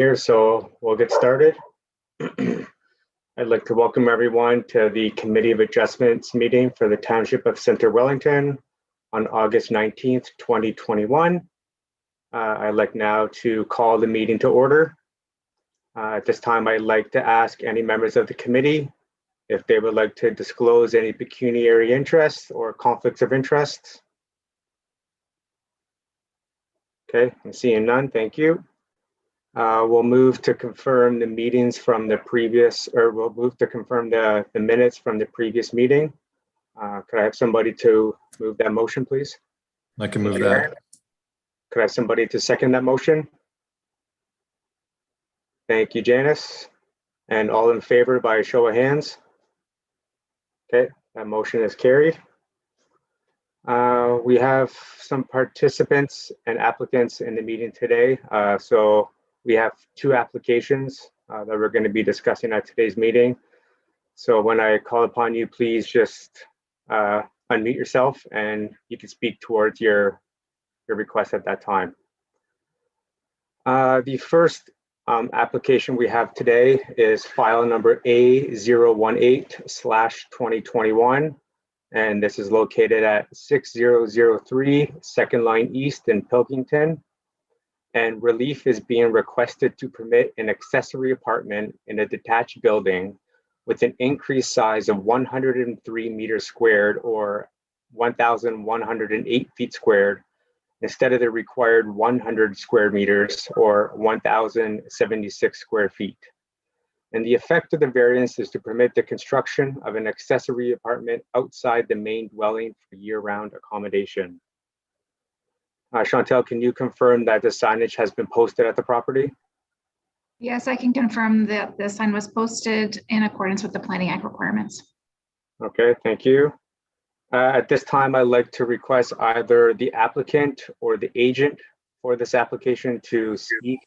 Here, so we'll get started. I'd like to welcome everyone to the Committee of Adjustments meeting for the Township of Center Wellington on August 19th, 2021. I'd like now to call the meeting to order. At this time, I'd like to ask any members of the committee if they would like to disclose any pecuniary interests or conflicts of interest. Okay, I'm seeing none, thank you. We'll move to confirm the meetings from the previous, or we'll move to confirm the minutes from the previous meeting. Could I have somebody to move that motion, please? I can move that. Could I have somebody to second that motion? Thank you, Janice. And all in favor by a show of hands? Okay, that motion is carried. We have some participants and applicants in the meeting today. So we have two applications that we're going to be discussing at today's meeting. So when I call upon you, please just unmute yourself and you can speak towards your request at that time. The first application we have today is file number A018/2021. And this is located at 6003 Second Line East in Pilkington. And relief is being requested to permit an accessory apartment in a detached building with an increased size of 103 meters squared or 1,108 feet squared instead of the required 100 square meters or 1,076 square feet. And the effect of the variance is to permit the construction of an accessory apartment outside the main dwelling for year-round accommodation. Chantel, can you confirm that the signage has been posted at the property? Yes, I can confirm that the sign was posted in accordance with the Planning Act requirements. Okay, thank you. At this time, I'd like to request either the applicant or the agent for this application to speak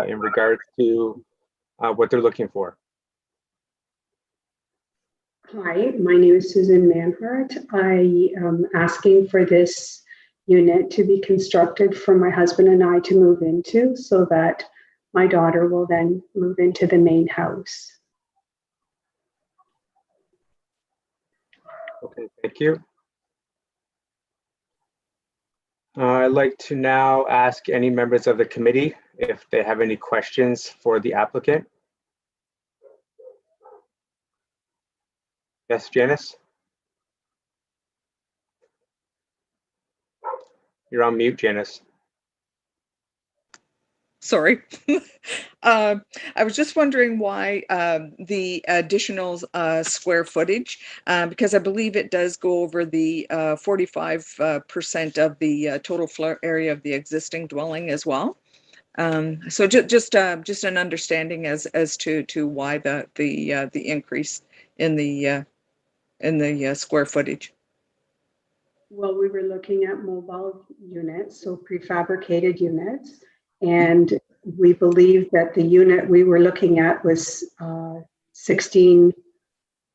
in regards to what they're looking for. Hi, my name is Susan Mannhardt. I am asking for this unit to be constructed for my husband and I to move into so that my daughter will then move into the main house. Okay, thank you. I'd like to now ask any members of the committee if they have any questions for the applicant. Yes, Janice? You're on mute, Janice. Sorry. I was just wondering why the additional square footage, because I believe it does go over the 45% of the total floor area of the existing dwelling as well. So just an understanding as to why the increase in the square footage. Well, we were looking at mobile units, so prefabricated units, and we believe that the unit we were looking at was 16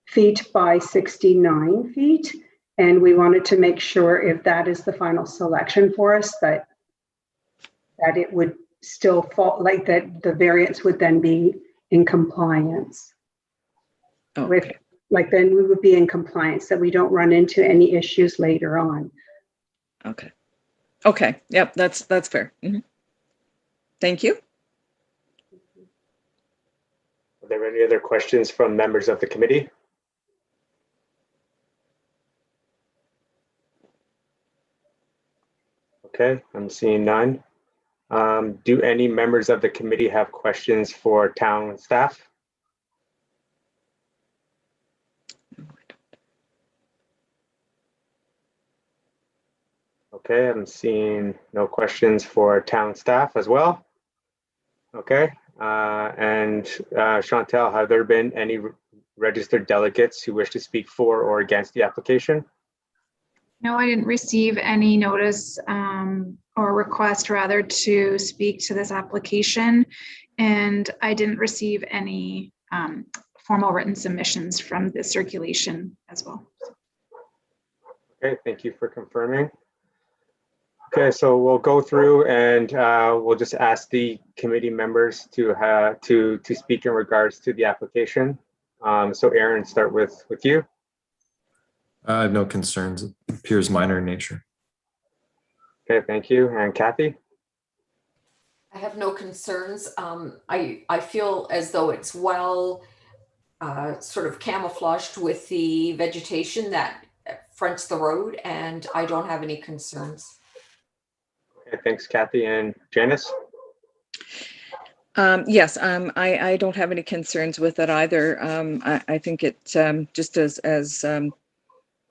feet by 69 feet, and we wanted to make sure if that is the final selection for us, that it would still fall, like that the variance would then be in compliance. Okay. With, like then we would be in compliance, that we don't run into any issues later on. Okay. Okay. Yep. That's fair. Mm-hmm. Thank you. Are there any other questions from members of the committee? Okay, I'm seeing none. Do any members of the committee have questions for town staff? Okay, I'm seeing no questions for town staff as well. Okay, and Chantel, have there been any registered delegates who wish to speak for or against the application? No, I didn't receive any notice or request rather to speak to this application. And I didn't receive any formal written submissions from the circulation as well. Okay, thank you for confirming. Okay, so we'll go through and we'll just ask the committee members to speak in regards to the application. So Aaron, start with you. I have no concerns. It appears minor in nature. Okay, thank you. And Kathy? I have no concerns. I feel as though it's well sort of camouflaged with the vegetation that fronts the road, and I don't have any concerns. Okay, thanks, Kathy. And Janice? Yes, I don't have any concerns with it either. I think it just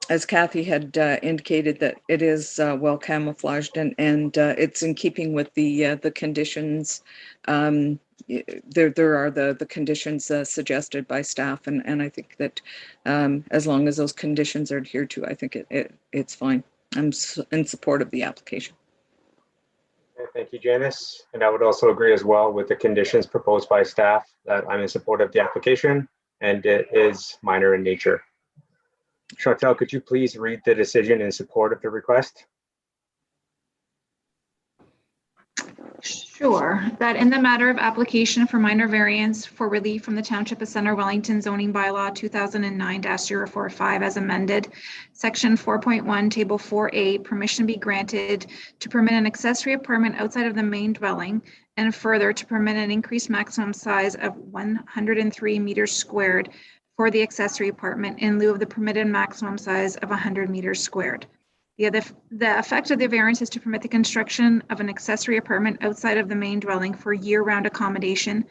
as Kathy had indicated, that it is well camouflaged, and it's in keeping with the conditions. There are the conditions suggested by staff, and I think that as long as those conditions are adhered to, I think it's fine. I'm in support of the application. Okay, thank you, Janice. And I would also agree as well with the conditions proposed by staff that I'm in support of the application, and it is minor in nature. Chantal, could you please read the decision in support of the request? Sure. That in the matter of application for minor variance for relief from the Township of Center Wellington zoning bylaw 2009-045 as amended, section 4.1, table 4A, permission be granted to permit an accessory apartment outside of the main dwelling, and further to permit an increased maximum size of 103 meters squared for the accessory apartment in lieu of the permitted maximum size of 100 meters squared. The effect of the variance is to permit the construction of an accessory apartment outside of the main dwelling for year-round accommodation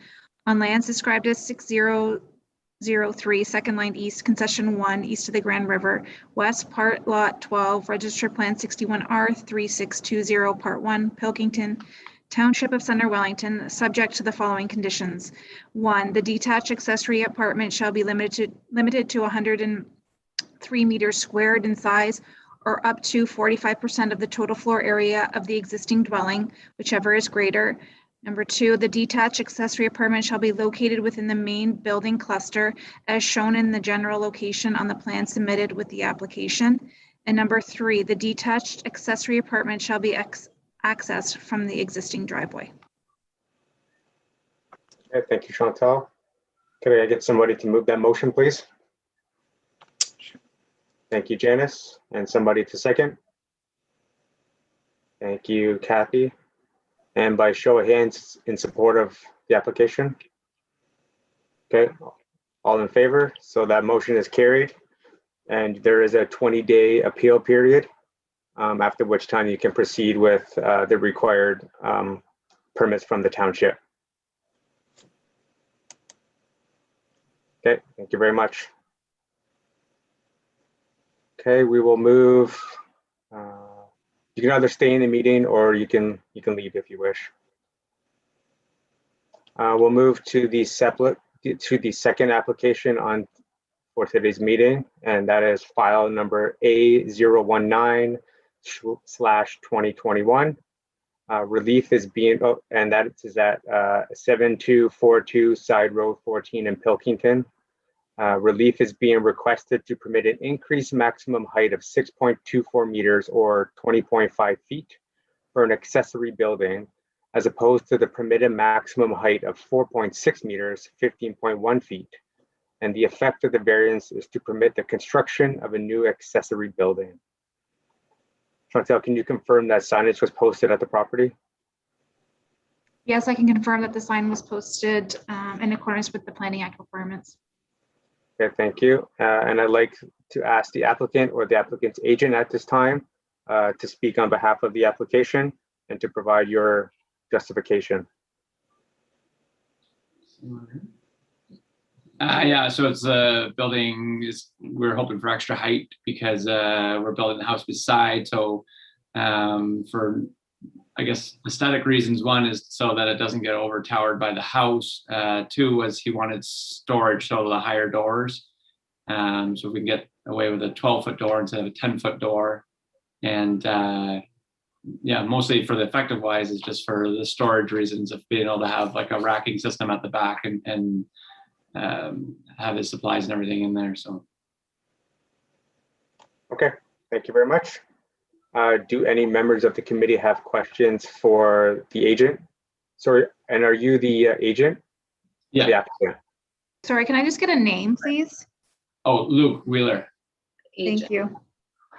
on lands described as 6003 Second Line East, Concession 1, east of the Grand River, West, Part Lot 12, Register Plan 61R 3620, Part 1, Pilkington, Township of Center Wellington, subject to the following conditions. 1, the detached accessory apartment shall be limited to 103 meters squared in size, or up to 45% of the total floor area of the existing dwelling, whichever is greater. Number 2, the detached accessory apartment shall be located within the main building cluster as shown in the general location on the plan submitted with the application. And number 3, the detached accessory apartment shall be accessed from the existing driveway. Okay, thank you, Chantal. Could I get somebody to move that motion, please? Thank you, Janice. And somebody to second? Thank you, Kathy. And by show of hands, in support of the application? Okay, all in favor? So that motion is carried. And there is a 20-day appeal period, after which time you can proceed with the required permits from the township. Okay, thank you very much. Okay, we will move. You can either stay in the meeting or you can leave if you wish. We'll move to the second application for today's meeting, and that is file number A019/2021. Relief is being, and that is at 7242 Sideroad 14 in Pilkington. Relief is being requested to permit an increased maximum height of 6.24 meters or 20.5 feet for an accessory building, as opposed to the permitted maximum height of 4.6 meters, 15.1 feet. And the effect of the variance is to permit the construction of a new accessory building. Chantal, can you confirm that signage was posted at the property? Yes, I can confirm that the sign was posted in accordance with the Planning Act requirements. Okay, thank you. And I'd like to ask the applicant or the applicant's agent at this time to speak on behalf of the application and to provide your justification. Yeah, so it's a building we're hoping for extra height because we're building the house beside. So for, I guess, aesthetic reasons, one is so that it doesn't get over towered by the house. Two was he wanted storage, so the higher doors. So if we can get away with a 12-foot door instead of a 10-foot door. And yeah, mostly for the effective wise is just for the storage reasons of being able to have like a racking system at the back and have his supplies and everything in there. So Okay, thank you very much. Do any members of the committee have questions for the agent? Sorry, and are you the agent? Or the Yeah. applicant? Sorry, can I just get a name, please? Oh, Luke Wheeler. Thank Agent. you.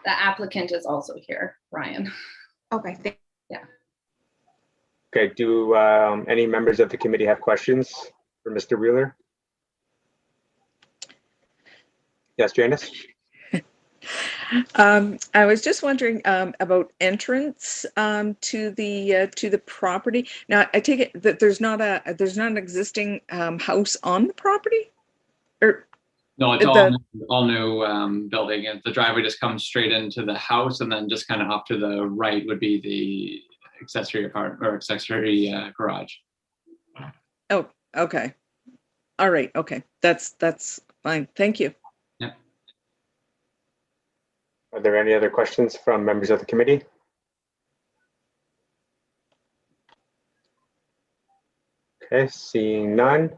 The applicant is also here, Ryan. Okay, Okay, do any members of the committee have questions for Mr. Wheeler? Yes, Janice? I was just wondering about entrance to the property. Now, I take it that there's not an existing house on the property, or No, it's The- all new building, and the driveway just comes straight into the house, and then just kind of off to the right would be the accessory apartment or accessory garage. oh, okay, all right, okay, that's fine. Thank you. Are there any other questions from members of the committee? Okay, seeing none.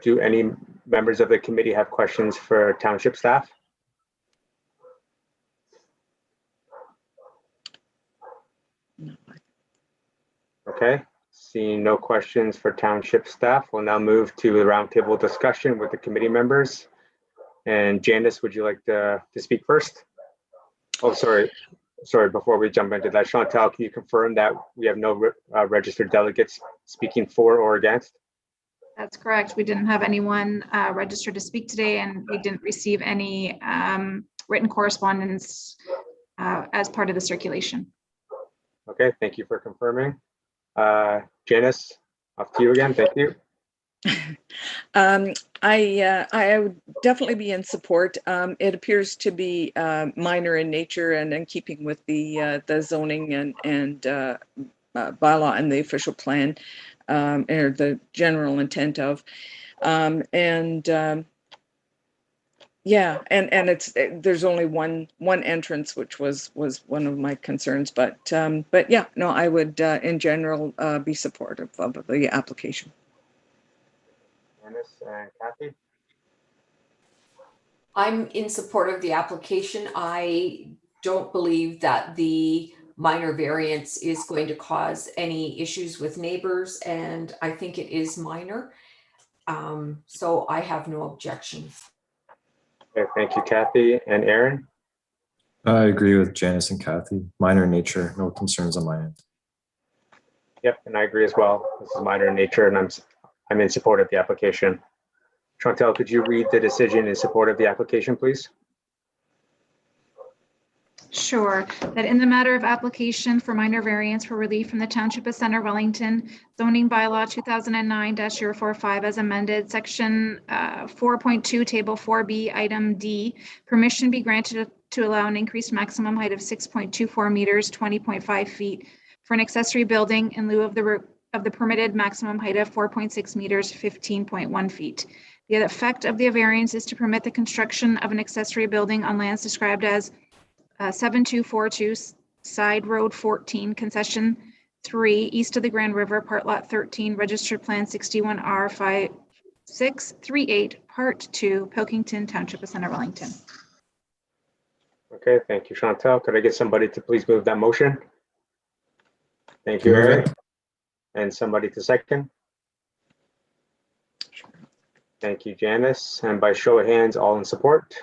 Do any members of the committee have questions for township staff? No. Okay, seeing no questions for township staff, we'll now move to the roundtable discussion with the committee members. And Janice, would you like to speak first? Oh, sorry, before we jump into that, Chantal, can you confirm that we have no registered delegates speaking for or against? that's correct. We didn't have anyone registered to speak today, and we didn't receive any written correspondence as part of the circulation. Okay, thank you for confirming. Janice, off to you again. Thank you. I would definitely be in support. It appears to be minor in nature and in keeping with the zoning and bylaw and the official plan, or the general intent of, yeah, and there's only one entrance, which was one of my concerns, but yeah, no, I would in general be supportive of the application. Janice and Kathy? I'm in support of the application. I don't believe that the minor variance is going to cause any issues with neighbors, and I think it is minor. So I have no objection. Okay, thank you, Kathy. And Aaron? I agree with Janice and Kathy. Minor in nature, no concerns on my end. Yep, and I agree as well. This is minor in nature, and I'm in support of the application. Chantal, could you read the decision in support of the application, please? Sure, that in the matter of application for minor variance for relief from the Township of Center Wellington zoning bylaw 2009-045 as amended, section 4.2, table 4B, item D, permission be granted to allow an increased maximum height of 6.24 meters, 20.5 feet for an accessory building in lieu of the permitted maximum height of 4.6 meters, 15.1 feet. The effect of the variance is to permit the construction of an accessory building on lands described as 7242 Sideroad 14, concession 3, east of the Grand River, part lot 13, registered plan 61R 5638, part 2, Pilkington, Township of Center Wellington. Okay, thank you, Chantal. Could I get somebody to please move that motion? Thank you, Move Aaron. it. And somebody to second? Thank you, Janice. And by show of hands, all in support?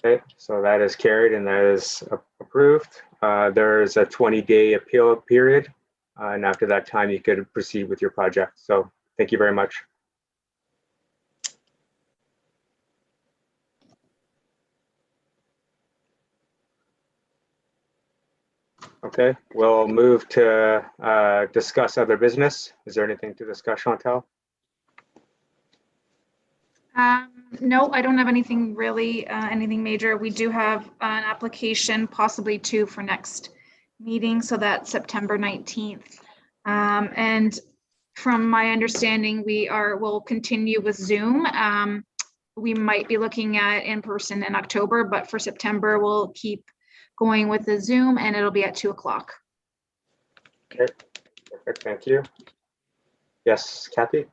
Okay, so that is carried and that is approved. There's a 20-day appeal period. And after that time, you could proceed with your project. So thank you very much. Okay, we'll move to discuss other business. Is there anything to discuss, Chantal? No, I don't have anything really, anything major. We do have an application, possibly two, for next meeting, so that's September 19th. And from my understanding, we'll continue with Zoom. We might be looking at in person in October, but for September, we'll keep going with the Zoom, and it'll be at 2:00. Okay, perfect, thank you. Yes, Kathy?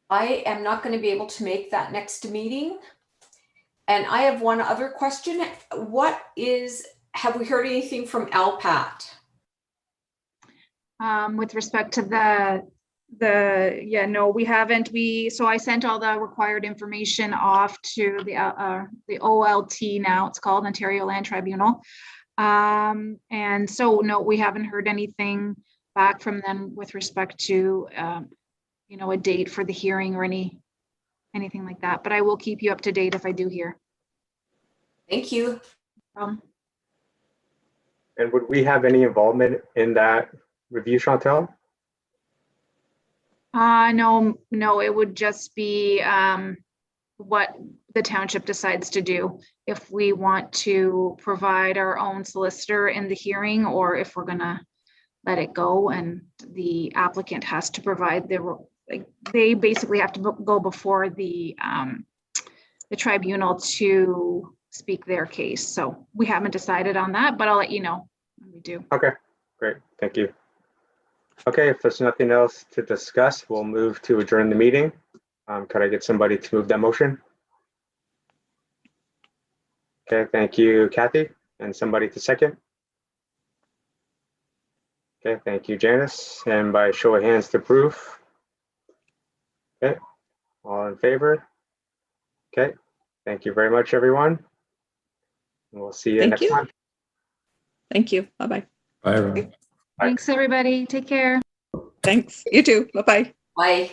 I am not going to be able to make that next meeting. And I have one other question. What is have we heard anything from LPAT? With respect to yeah, no, we haven't. So I sent all the required information off to the OLT now, it's called Ontario Land Tribunal. And so, no, we haven't heard anything back from them with respect to, you know, a date for the hearing or anything like that, but I will keep you up to date if I do hear. Thank you. And would we have any involvement in that review, Chantel? No, it would just be what the township decides to do. If we want to provide our own solicitor in the hearing, or if we're gonna let it go and the applicant has to provide they basically have to go before the tribunal to speak their case. So we haven't decided on that, but I'll let you know when we do. Okay, great, thank you. Okay, if there's nothing else to discuss, we'll move to adjourn the meeting. Could I get somebody to move that motion? Okay, thank you, Kathy. And somebody to second? Okay, thank you, Janice. And by show of hands to approve? Okay, all in favor? Okay, thank you very much, everyone. And we'll see you Thank next you. month. Thank you. Bye-bye. Bye, everyone. Bye. Thanks, everybody. Take care. Thanks. You too. Bye-bye. Bye.